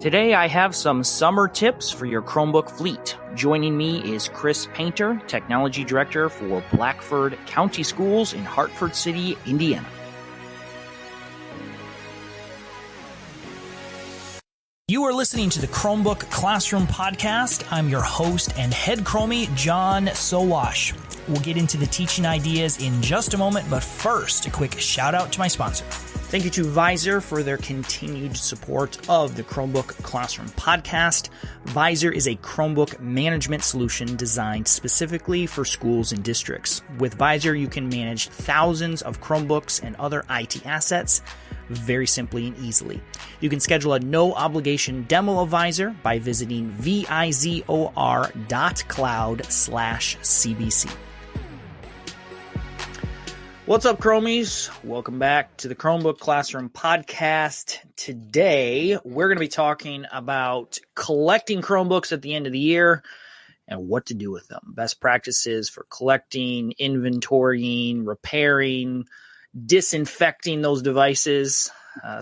Today I have some summer tips for your Chromebook fleet. Joining me is Chris Painter, Technology Director for Blackford County Schools in Hartford City, Indiana. You are listening to the Chromebook Classroom Podcast. I'm your host and head Chromie, John Sowash. We'll get into the teaching ideas in just a moment, but first, a quick shout out to my sponsor. Thank you to VIZOR for their continued support of the Chromebook Classroom Podcast. VIZOR is a Chromebook management solution designed specifically for schools and districts. With VIZOR, you can manage thousands of Chromebooks and other IT assets very simply and easily. You can schedule a no-obligation demo of VIZOR by visiting vizor.cloud/CBC. What's up, Chromies? Welcome back to the Chromebook Classroom Podcast. Today, we're going to be talking about collecting Chromebooks at the end of the year and what to do with them. Best practices for collecting, inventorying, repairing, disinfecting those devices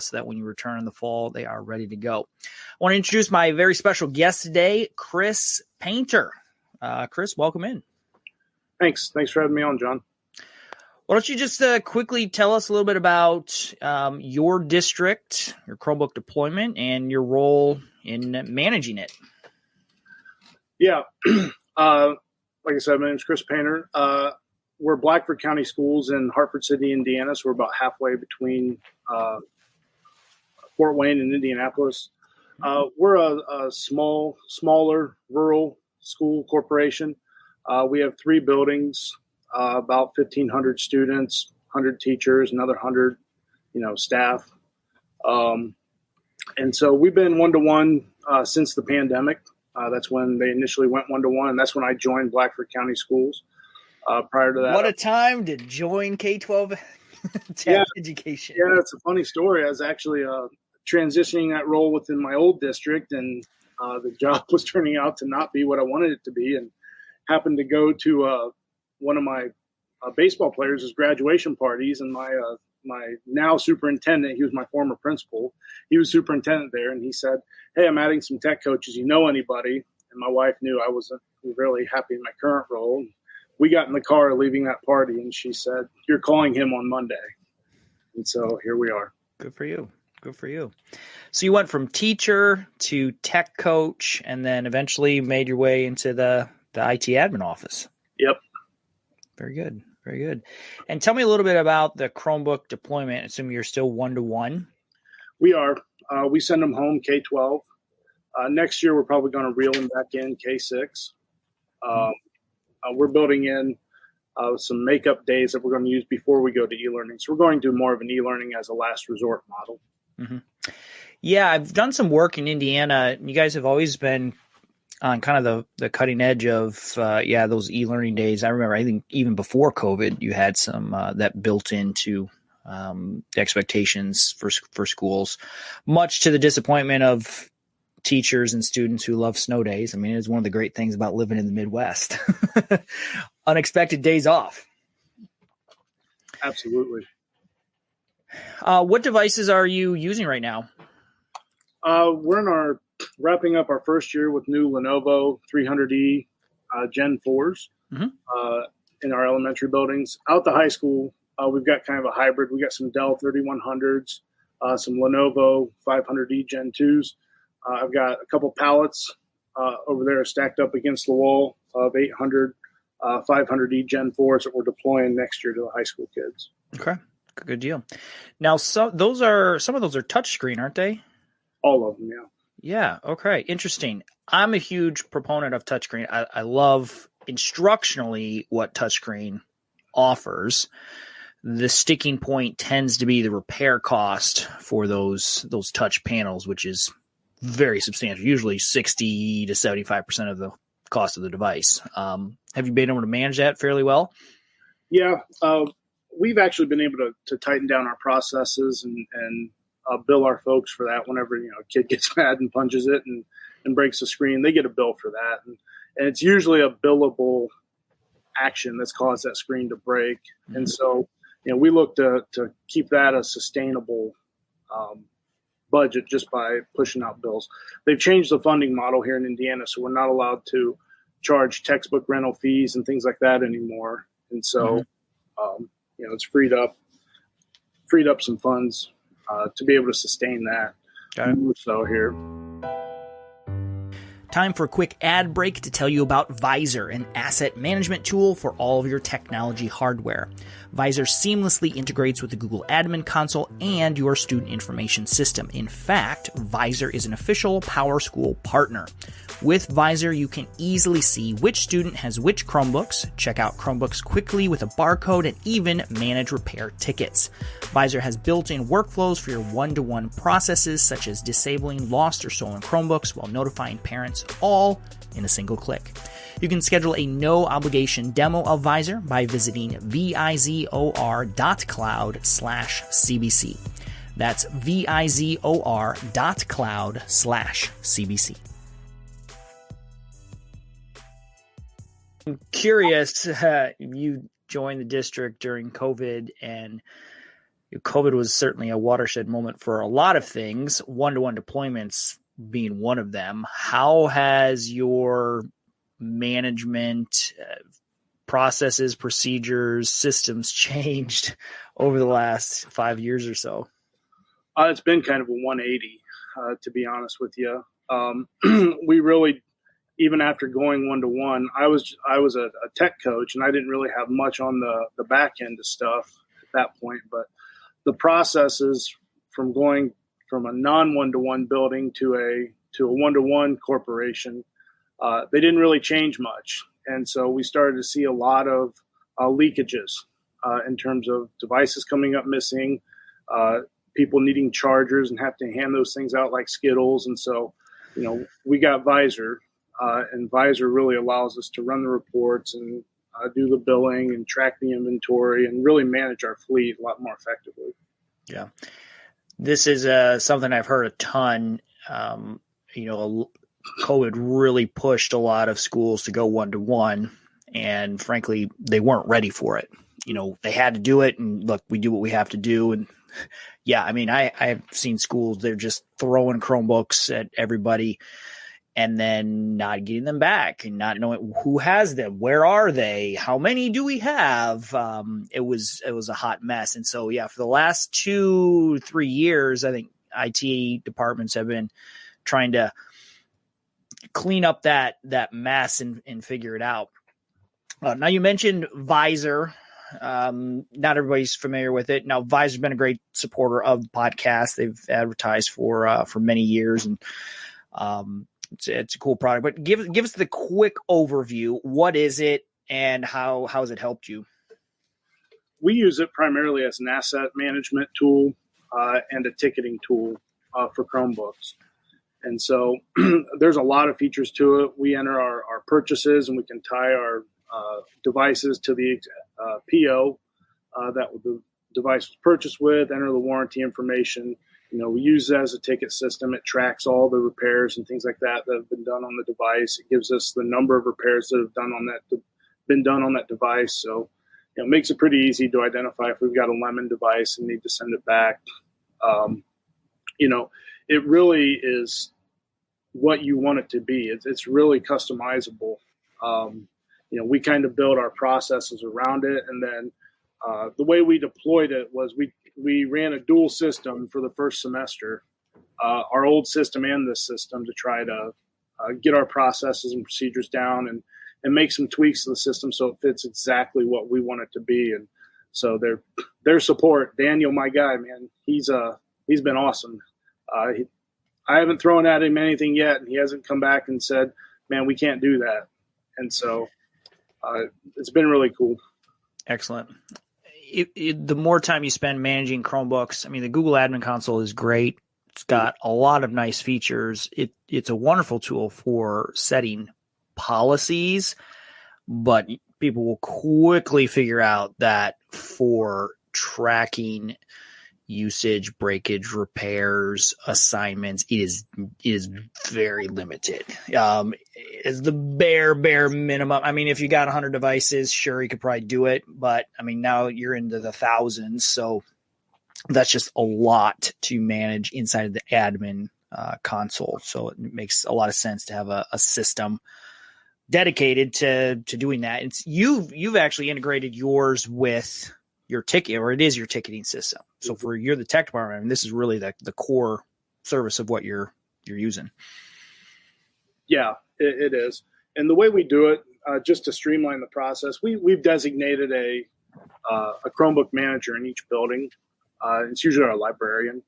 so that when you return in the fall, they are ready to go. I want to introduce my very special guest today, Chris Painter. Chris, welcome in. Thanks for having me on, John. Why don't you just quickly tell us a little bit about your district, your Chromebook deployment, and your role in managing it? Yeah. Like I said, my name is Chris Painter. We're Blackford County Schools in Hartford City, Indiana, so we're about halfway between Fort Wayne and Indianapolis. We're a smaller rural school corporation. We have 3 buildings. About 1,500 students, 100 teachers, another 100, staff. And so we've been one-to-one since the pandemic. That's when they initially went one-to-one, and that's when I joined Blackford County Schools. Prior to that, what a time to join K-12 education. Yeah, it's a funny story. I was actually transitioning that role within my old district, and the job was turning out to not be what I wanted it to be, and happened to go to one of my baseball players' graduation parties, and my now superintendent, he was my former principal, he was superintendent there, and he said, "Hey, I'm adding some tech coaches. You know anybody?" And my wife knew I wasn't really happy in my current role. We got in the car leaving that party, and she said, "You're calling him on Monday." And so here we are. Good for you. Good for you. So you went from teacher to tech coach, and then eventually made your way into the IT admin office. Yep. Very good. Very good. And tell me a little bit about the Chromebook deployment. Assuming you're still one-to-one. We are. We send them home K-12. Next year, we're probably going to reel them back in K-6. We're building in some makeup days that we're going to use before we go to e-learning. So we're going to do more of an e-learning as a last resort model. Mm-hmm. Yeah, I've done some work in Indiana. You guys have always been on kind of the cutting edge of, those e-learning days. I remember, I think even before COVID, you had some that built into the expectations for schools, much to the disappointment of teachers and students who love snow days. I mean, it's one of the great things about living in the Midwest. Unexpected days off. Absolutely. What devices are you using right now? We're wrapping up our first year with new Lenovo 300E Gen 4s in our elementary buildings. Out the high school, we've got kind of a hybrid. We got some Dell 3100s, some Lenovo 500E Gen 2s. I've got a couple pallets over there stacked up against the wall of 800 500E Gen 4s that we're deploying next year to the high school kids. Okay, good deal. Now, some of those are touchscreen, aren't they? All of them, yeah. Yeah. Okay. Interesting. I'm a huge proponent of touchscreen. I love instructionally what touchscreen offers. The sticking point tends to be the repair cost for those touch panels, which is very substantial, usually 60 to 75% of the cost of the device. Have you been able to manage that fairly well? Yeah. We've actually been able to tighten down our processes and bill our folks for that. Whenever a kid gets mad and punches it and breaks the screen, they get a bill for that, and it's usually a billable action that's caused that screen to break. And so we look to keep that a sustainable budget just by pushing out bills. They've changed the funding model here in Indiana, so we're not allowed to charge textbook rental fees and things like that anymore. And so, it's freed up some funds to be able to sustain that. So here. Time for a quick ad break to tell you about VIZOR, an asset management tool for all of your technology hardware. VIZOR seamlessly integrates with the Google Admin Console and your student information system. In fact, VIZOR is an official PowerSchool partner. With VIZOR, you can easily see which student has which Chromebooks, check out Chromebooks quickly with a barcode, and even manage repair tickets. VIZOR has built-in workflows for your one-to-one processes, such as disabling lost or stolen Chromebooks while notifying parents, all in a single click. You can schedule a no-obligation demo of VIZOR by visiting vizor.cloud/CBC. That's vizor.cloud/CBC. I'm curious, you joined the district during COVID, and COVID was certainly a watershed moment for a lot of things, one-to-one deployments being one of them. How has your management processes, procedures, systems changed over the last 5 years or so? It's been kind of a 180, to be honest with you. We really, even after going one-to-one, I was a tech coach, and I didn't really have much on the back end of stuff at that point. But the processes from going from a non-one-to-one building to a one-to-one corporation, they didn't really change much. And so we started to see a lot of leakages in terms of devices coming up missing, people needing chargers and have to hand those things out like Skittles. And so, we got VIZOR, and VIZOR really allows us to run the reports and do the billing and track the inventory and really manage our fleet a lot more effectively. Yeah. This is something I've heard a ton. COVID really pushed a lot of schools to go one-to-one, and frankly, they weren't ready for it. They had to do it, and look, we do what we have to do. And yeah, I mean, I've seen schools, they're just throwing Chromebooks at everybody and then not getting them back and not knowing who has them, where are they, how many do we have? It was a hot mess. And so, yeah, for the last 2-3 years, I think IT departments have been trying to clean up that mess and figure it out. Now, you mentioned VIZOR. Not everybody's familiar with it. Now, VIZOR's been a great supporter of the podcast. They've advertised for many years, and it's a cool product. But give us the quick overview. What is it, and how has it helped you? We use it primarily as an asset management tool and a ticketing tool for Chromebooks. And so there's a lot of features to it. We enter our purchases, and we can tie our devices to the PO that the device was purchased with, enter the warranty information. We use it as a ticket system. It tracks all the repairs and things like that have been done on the device. It gives us the number of repairs that have been done on that device. So it makes it pretty easy to identify if we've got a lemon device and need to send it back. It really is what you want it to be. It's really customizable. We kind of build our processes around it. And then the way we deployed it was we ran a dual system for the first semester, our old system and this system, to try to get our processes and procedures down and make some tweaks to the system so it fits exactly what we want it to be. And so their support, Daniel, my guy, man, he's been awesome. I haven't thrown at him anything yet, and he hasn't come back and said, man, we can't do that. And so it's been really cool. Excellent. The more time you spend managing Chromebooks, I mean, the Google Admin Console is great. It's got a lot of nice features. It's a wonderful tool for setting policies, but people will quickly figure out that for tracking usage, breakage, repairs, assignments, it is very limited. It's the bare minimum. I mean, if you got 100 devices, sure, you could probably do it, but I mean, now you're into the thousands. So that's just a lot to manage inside of the admin console. So it makes a lot of sense to have a system dedicated to doing that. It's you've actually integrated yours with your ticket, or it is your ticketing system. So for you're the tech department, and this is really the core service of what you're using. Yeah, it is. And the way we do it, just to streamline the process, we've designated a Chromebook manager in each building. It's usually our librarian.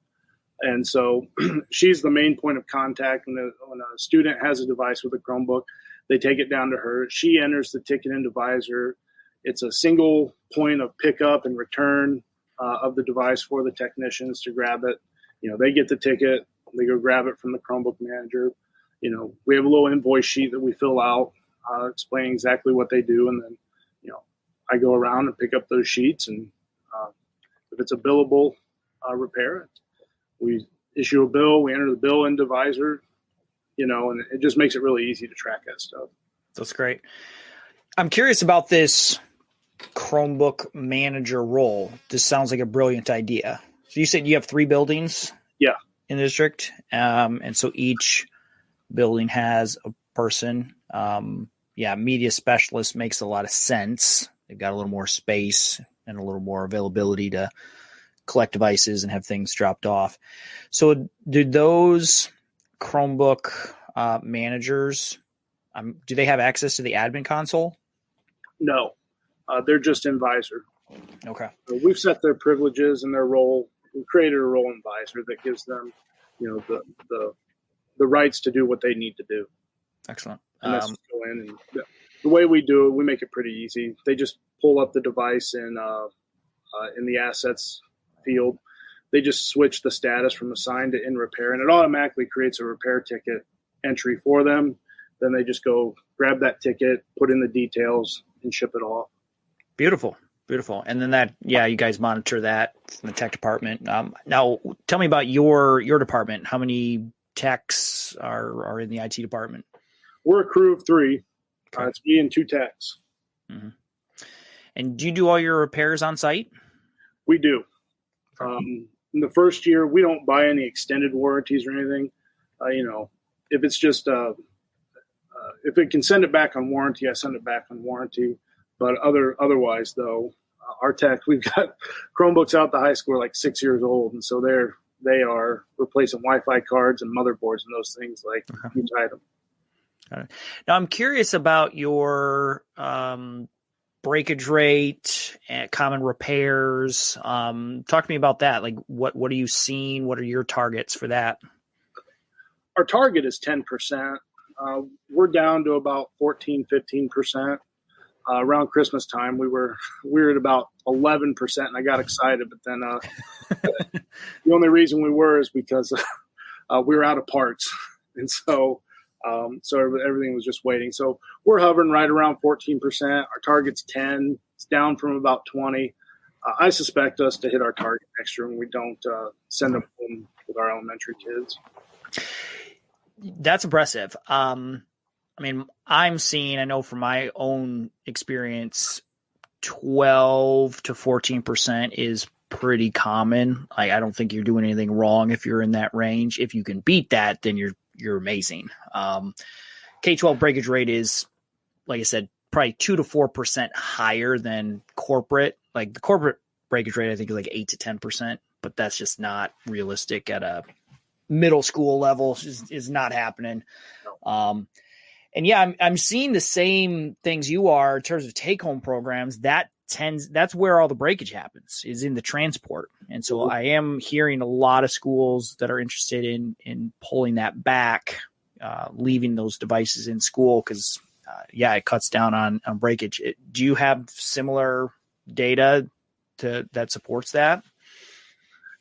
And so she's the main point of contact. When a student has a device with a Chromebook, they take it down to her. She enters the ticket into VIZOR. It's a single point of pickup and return of the device for the technicians to grab it. They get the ticket. They go grab it from the Chromebook manager. We have a little invoice sheet that we fill out explaining exactly what they do. And then, I go around and pick up those sheets. And if it's a billable repair, we issue a bill. We enter the bill into VIZOR, and it just makes it really easy to track that stuff. That's great. I'm curious about this Chromebook manager role. This sounds like a brilliant idea. So you said you have 3 buildings in the district. And so each building has a person. Media specialist makes a lot of sense. They've got a little more space and a little more availability to collect devices and have things dropped off. So do those Chromebook managers, do they have access to the admin console? No, they're just in VIZOR. Okay. So we've set their privileges and their role. We created a role in VIZOR that gives them, the rights to do what they need to do. Excellent. And let's go in, and the way we do it, we make it pretty easy. They just pull up the device in the assets field. They just switch the status from assigned to in repair, and it automatically creates a repair ticket entry for them. Then they just go grab that ticket, put in the details, and ship it off. Beautiful. And then you guys monitor that from the tech department. Now, tell me about your department. How many techs are in the IT department? We're a crew of 3. Okay. It's me and 2 techs. Mm-hmm. And do you do all your repairs on site? We do. Okay. In the first year, we don't buy any extended warranties or anything. If it's just if it can send it back on warranty, I send it back on warranty. But otherwise, though, our tech, we've got Chromebooks out the high school like 6 years old, and so they are replacing Wi-Fi cards and motherboards and those things like huge item. Got it. Now I'm curious about your breakage rate and common repairs. Talk to me about that. Like what are you seeing? What are your targets for that? Our target is 10%. We're down to about 15%. Around Christmas time, we were at about 11%, and I got excited. But then the only reason we were is because we were out of parts, and so everything was just waiting. So we're hovering right around 14%. Our target's 10. It's down from about 20. I suspect us to hit our target next year when we don't send them home with our elementary kids. That's impressive. I'm seeing, I know from my own experience, 12 to 14% is pretty common. I don't think you're doing anything wrong if you're in that range. If you can beat that, then you're amazing. K-12 breakage rate is, like I said, probably 2 to 4% higher than corporate. Like the corporate breakage rate, I think is like 8 to 10%, but that's just not realistic at a middle school level. Is not happening. And yeah, I'm seeing the same things you are in terms of take-home programs. That's where all the breakage happens, is in the transport. And so I am hearing a lot of schools that are interested in pulling that back, leaving those devices in school because, it cuts down on breakage. Do you have similar data that supports that?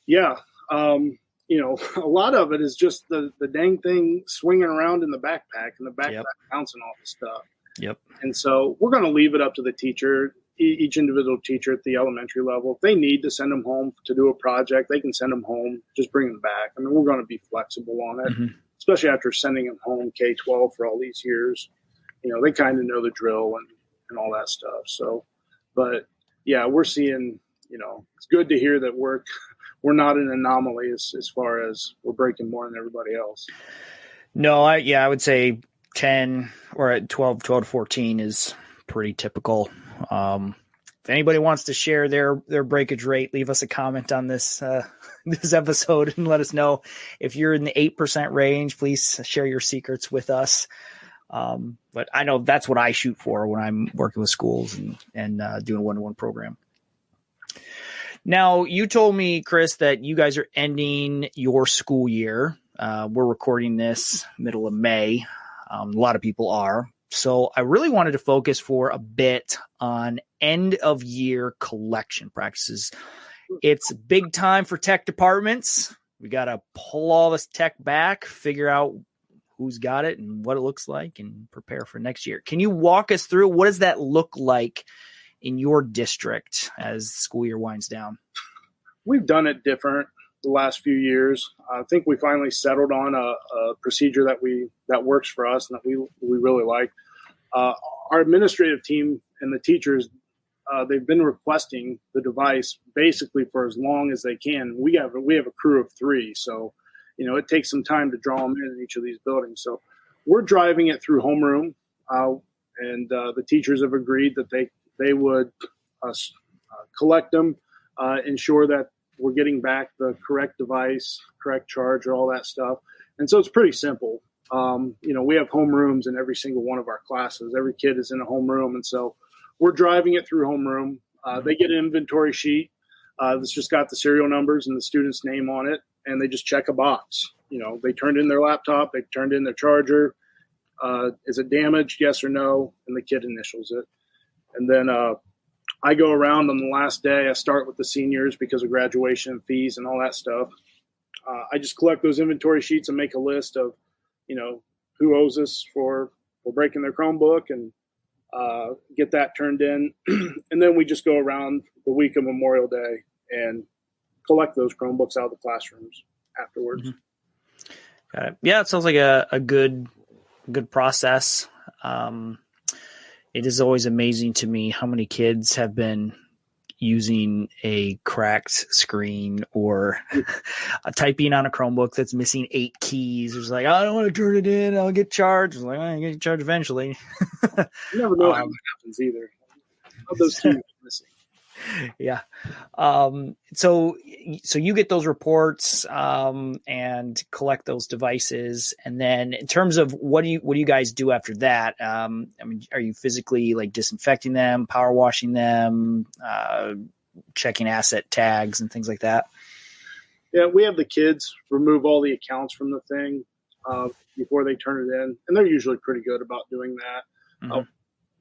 Yeah. A lot of it is just the dang thing swinging around in the backpack and the backpack bouncing off the stuff. Yep. And so we're going to leave it up to the teacher, each individual teacher at the elementary level. If they need to send them home to do a project, they can send them home, just bring them back. I mean, we're going to be flexible on it, especially after sending them home K-12 for all these years. They kind of know the drill and all that stuff. So, but yeah, we're seeing, it's good to hear that we're we're not an anomaly as far as we're breaking more than everybody else. No, I would say 10 or at 12 to 14 is pretty typical. If anybody wants to share their breakage rate, leave us a comment on this this episode and let us know. If you're in the 8% range, please share your secrets with us. But I know that's what I shoot for when I'm working with schools and doing a one-to-one program. Now, you told me, Chris, that you guys are ending your school year. We're recording this middle of May. A lot of people are. So I really wanted to focus for a bit on end of year collection practices. It's big time for tech departments. We got to pull all this tech back, figure out who's got it and what it looks like, and prepare for next year. Can you walk us through what does that look like in your district as the school year winds down? We've done it different the last few years. I think we finally settled on a procedure that works for us and that we really like. Our administrative team and the teachers, they've been requesting the device basically for as long as they can. We have a crew of 3, so it takes some time to draw them in each of these buildings. So we're driving it through homeroom, and the teachers have agreed that they would collect them, ensure that we're getting back the correct device, correct charger, all that stuff. And so it's pretty simple. We have homerooms in every single one of our classes. Every kid is in a homeroom. And so we're driving it through homeroom. They get an inventory sheet that's just got the serial numbers and the student's name on it. And they just check a box. They turned in their laptop. They turned in their charger. Is it damaged? Yes or no? And the kid initials it. And then I go around on the last day. I start with the seniors because of graduation fees and all that stuff. I just collect those inventory sheets and make a list of, who owes us for breaking their Chromebook and get that turned in. And then we just go around the week of Memorial Day and collect those Chromebooks out of the classrooms afterwards. Mm-hmm. Got it. Yeah, it sounds like a good process. It is always amazing to me how many kids have been using a cracked screen or typing on a Chromebook that's missing 8 keys. It's like, I don't want to turn it in. I'll get charged. It's like, I get charged eventually. You never know how that happens either. How those keys are missing. Yeah. So you get those reports and collect those devices, and then in terms of what do you guys do after that? Are you physically like disinfecting them, power washing them, checking asset tags and things like that? Yeah, we have the kids remove all the accounts from the thing before they turn it in, and they're usually pretty good about doing that. Mm-hmm.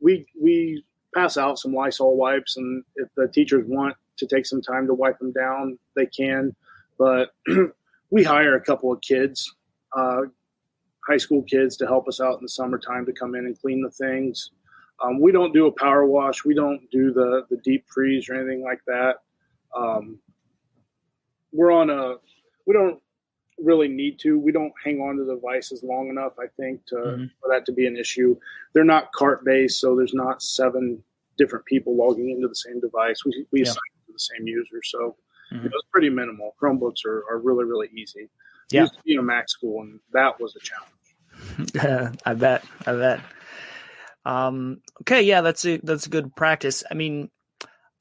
We pass out some Lysol wipes, and if the teachers want to take some time to wipe them down, they can. But we hire a couple of kids, high school kids, to help us out in the summertime to come in and clean the things. We don't do a power wash. We don't do the deep freeze or anything like that. We don't really need to. We don't hang on to the devices long enough, I think, for that to be an issue. They're not cart-based, so there's not 7 different people logging into the same device. We assign to the same user, so it's pretty minimal. Chromebooks are really, really easy. Yeah. Used to be in a Mac school, and that was a challenge. I bet. Okay, yeah, that's a good practice. I mean,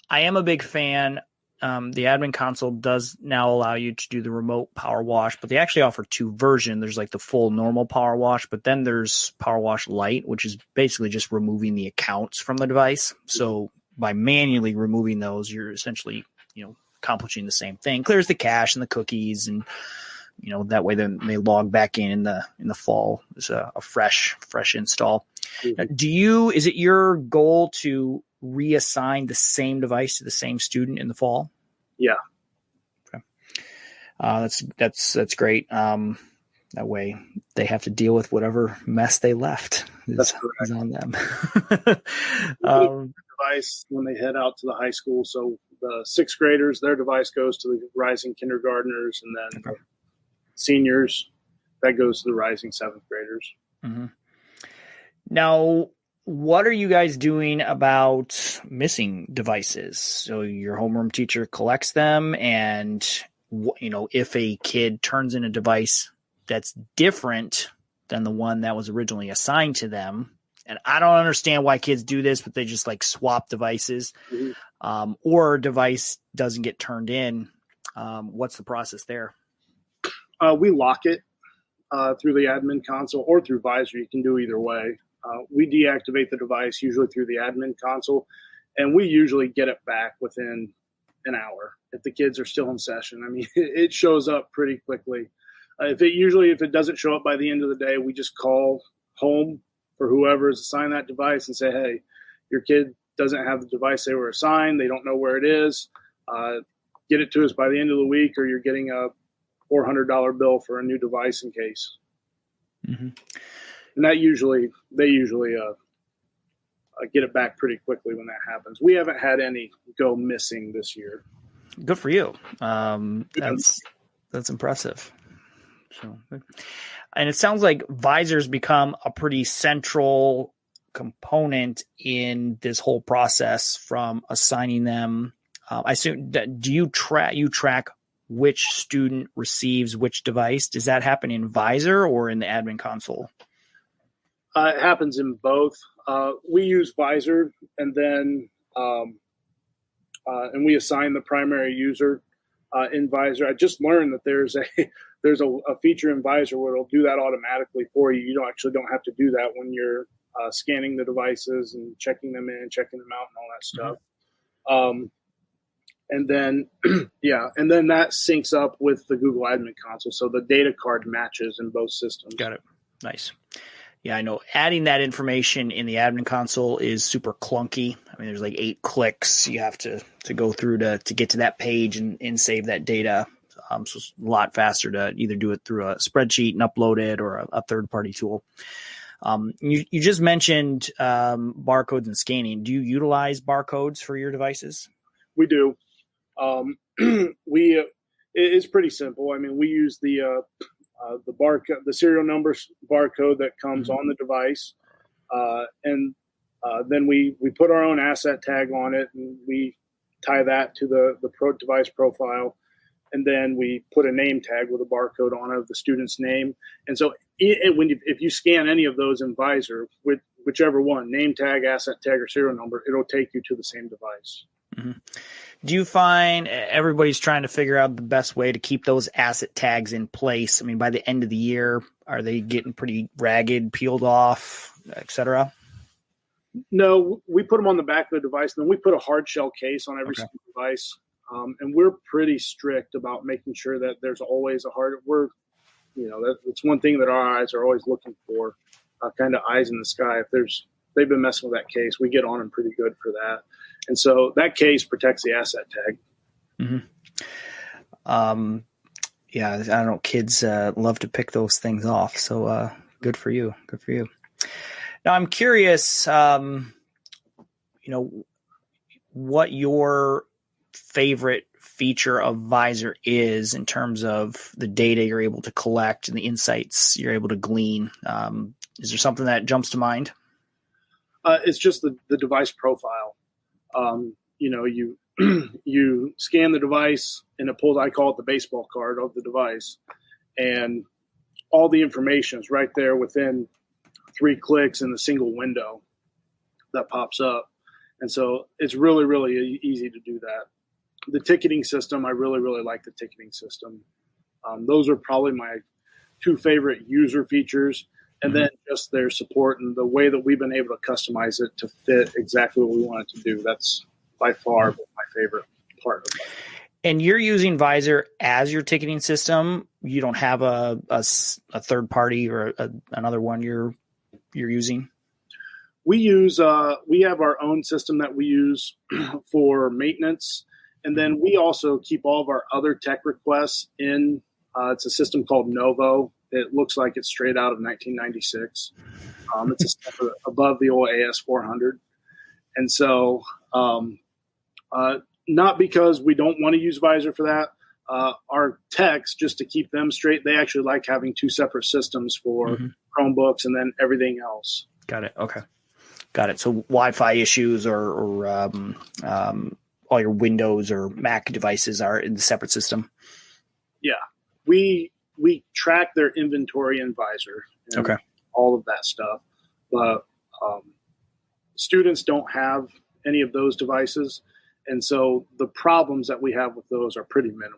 I am a big fan. The admin console does now allow you to do the remote power wash, but they actually offer 2 versions. There's like the full normal power wash, but then there's Power Wash Lite, which is basically just removing the accounts from the device. So by manually removing those, you're essentially, accomplishing the same thing. Clears the cache and the cookies, and that way then they log back in the fall. It's a fresh install. Mm-hmm. Is it your goal to reassign the same device to the same student in the fall? Yeah. Okay. That's great. That way they have to deal with whatever mess they left is on them. Device when they head out to the high school. So the 6th graders, their device goes to the rising kindergartners, and then seniors, that goes to the rising 7th graders. Mm-hmm. Now, what are you guys doing about missing devices? So your homeroom teacher collects them, and if a kid turns in a device that's different than the one that was originally assigned to them. And I don't understand why kids do this, but they just like swap devices, or a device doesn't get turned in. What's the process there? We lock it through the admin console or through VIZOR. You can do either way. We deactivate the device usually through the admin console, and we usually get it back within an hour if the kids are still in session. I mean, it shows up pretty quickly. If it doesn't show up by the end of the day, we just call home for whoever is assigned that device and say, hey, your kid doesn't have the device they were assigned. They don't know where it is. Get it to us by the end of the week, or you're getting a $400 bill for a new device in case. Mm-hmm. And they usually get it back pretty quickly when that happens. We haven't had any go missing this year. Good for you. That's impressive. So, and it sounds like VIZOR's become a pretty central component in this whole process from assigning them. I assume, do you track which student receives which device? Does that happen in VIZOR or in the admin console? It happens in both. We use VIZOR, and then and we assign the primary user in VIZOR. I just learned that there's a feature in VIZOR where it'll do that automatically for you. You don't have to do that when you're scanning the devices and checking them in, checking them out, and all that stuff. Mm-hmm. And then that syncs up with the Google Admin Console, so the data card matches in both systems. Got it. Nice. Yeah, I know adding that information in the admin console is super clunky. I mean, there's like 8 clicks you have to go through to get to that page and save that data. So it's a lot faster to either do it through a spreadsheet and upload it, or a third-party tool. You just mentioned barcodes and scanning. Do you utilize barcodes for your devices? We do. It's pretty simple. I mean, we use the barcode, the serial number barcode that comes on the device, and then we put our own asset tag on it, and we tie that to the device profile, and then we put a name tag with a barcode on it of the student's name. And so if you scan any of those in VIZOR, with whichever one, name tag, asset tag, or serial number, it'll take you to the same device. Mm-hmm. Do you find everybody's trying to figure out the best way to keep those asset tags in place? I mean, by the end of the year, are they getting pretty ragged, peeled off, et cetera? No, we put them on the back of the device, and then we put a hard shell case on every single device. And we're pretty strict about making sure that there's always it's one thing that our eyes are always looking for, kind of eyes in the sky. If they've been messing with that case, we get on them pretty good for that. And so that case protects the asset tag. Mm-hmm. Yeah, I don't know. Kids love to pick those things off. So good for you. Good for you. Now I'm curious, what your favorite feature of VIZOR is in terms of the data you're able to collect and the insights you're able to glean. Is there something that jumps to mind? It's just the device profile. You scan the device and it pulls, I call it the baseball card of the device, and all the information is right there within 3 clicks in the single window that pops up. And so it's really, really easy to do that. The ticketing system, I really, really like the ticketing system. Those are probably my 2 favorite user features. And then just their support and the way that we've been able to customize it to fit exactly what we want it to do. That's by far my favorite part of it. And you're using VIZOR as your ticketing system. You don't have a third party or another one you're using? We have our own system that we use for maintenance. And then we also keep all of our other tech requests in. It's a system called Novo. It looks like it's straight out of 1996. It's a step above the old AS400. And so not because we don't want to use VIZOR for that. Our techs, just to keep them straight, they actually like having 2 separate systems for Chromebooks and then everything else. Got it. Okay. Got it. So Wi-Fi issues or all your Windows or Mac devices are in the separate system. Yeah, we track their inventory in VIZOR and all of that stuff, but students don't have any of those devices, and so the problems that we have with those are pretty minimal.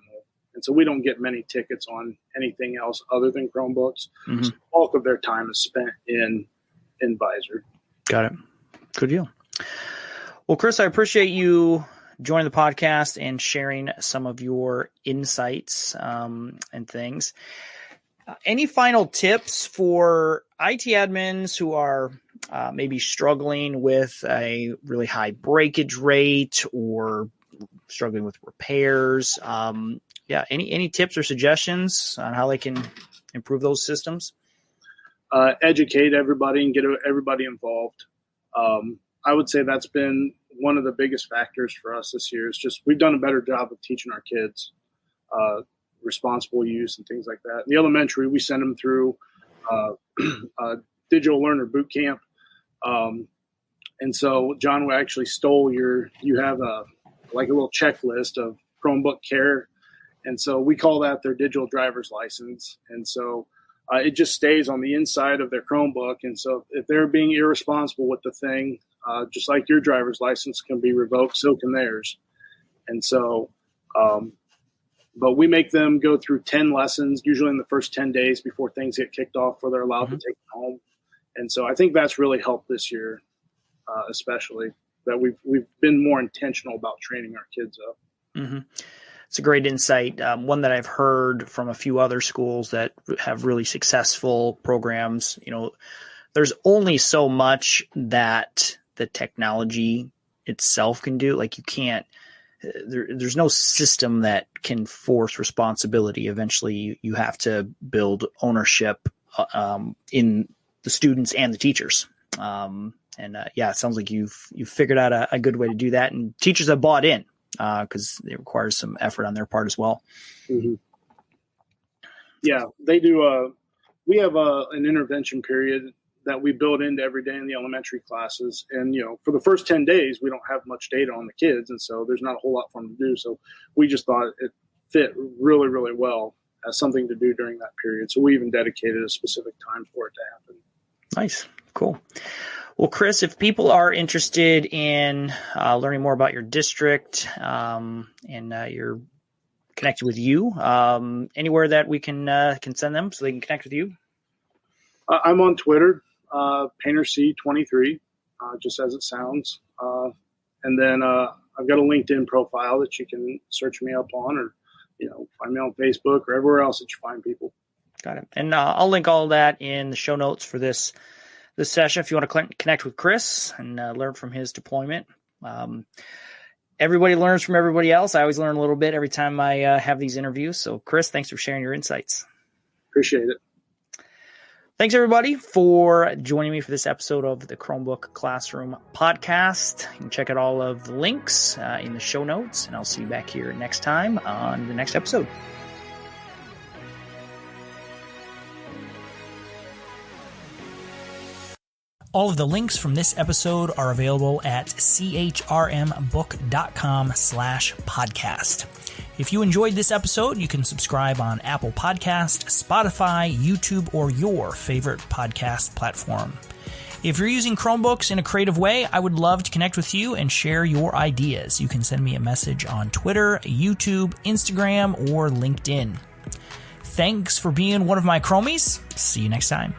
And so we don't get many tickets on anything else other than Chromebooks. So the bulk of their time is spent in VIZOR. Got it. Good deal. Well, Chris, I appreciate you joining the podcast and sharing some of your insights and things. Any final tips for IT admins who are maybe struggling with a really high breakage rate or struggling with repairs? Any tips or suggestions on how they can improve those systems? Educate everybody and get everybody involved. I would say that's been one of the biggest factors for us this year. Is just we've done a better job of teaching our kids responsible use and things like that. In the elementary, we send them through digital learner boot camp. And so John, we actually stole you have a little checklist of Chromebook care. And so we call that their digital driver's license. And so it just stays on the inside of their Chromebook. And so if they're being irresponsible with the thing, just like your driver's license can be revoked, so can theirs. And so, but we make them go through 10 lessons, usually in the first 10 days before things get kicked off, where they're allowed to take them home. And so I think that's really helped this year, especially that we've been more intentional about training our kids up. It's a great insight. One that I've heard from a few other schools that have really successful programs. There's only so much that the technology itself can do. Like you can't, there's no system that can force responsibility. Eventually you have to build ownership in the students and the teachers. It sounds like you've figured out a good way to do that, and teachers have bought in because it requires some effort on their part as well. Yeah, they do. We have an intervention period that we build into every day in the elementary classes. And, for the first 10 days, we don't have much data on the kids. And so there's not a whole lot for them to do. So we just thought it fit really, really well as something to do during that period. So we even dedicated a specific time for it to happen. Nice. Cool. Well, Chris, if people are interested in learning more about your district and you're connected with you, anywhere that we can send them so they can connect with you? I'm on Twitter, PainterC23, just as it sounds. And then I've got a LinkedIn profile that you can search me up on, or find me on Facebook or everywhere else that you find people. Got it. And I'll link all that in the show notes for this session if you want to connect with Chris and learn from his deployment. Everybody learns from everybody else. I always learn a little bit every time I have these interviews. So, Chris, thanks for sharing your insights. Appreciate it. Thanks, everybody, for joining me for this episode of the Chromebook Classroom podcast. You can check out all of the links in the show notes, and I'll see you back here next time on the next episode. All of the links from this episode are available at chrmbook.com/podcast. If you enjoyed this episode, you can subscribe on Apple Podcast, Spotify, YouTube, or your favorite podcast platform. If you're using Chromebooks in a creative way, I would love to connect with you and share your ideas. You can send me a message on Twitter, YouTube, Instagram, or LinkedIn. Thanks for being one of my Chromies. See you next time.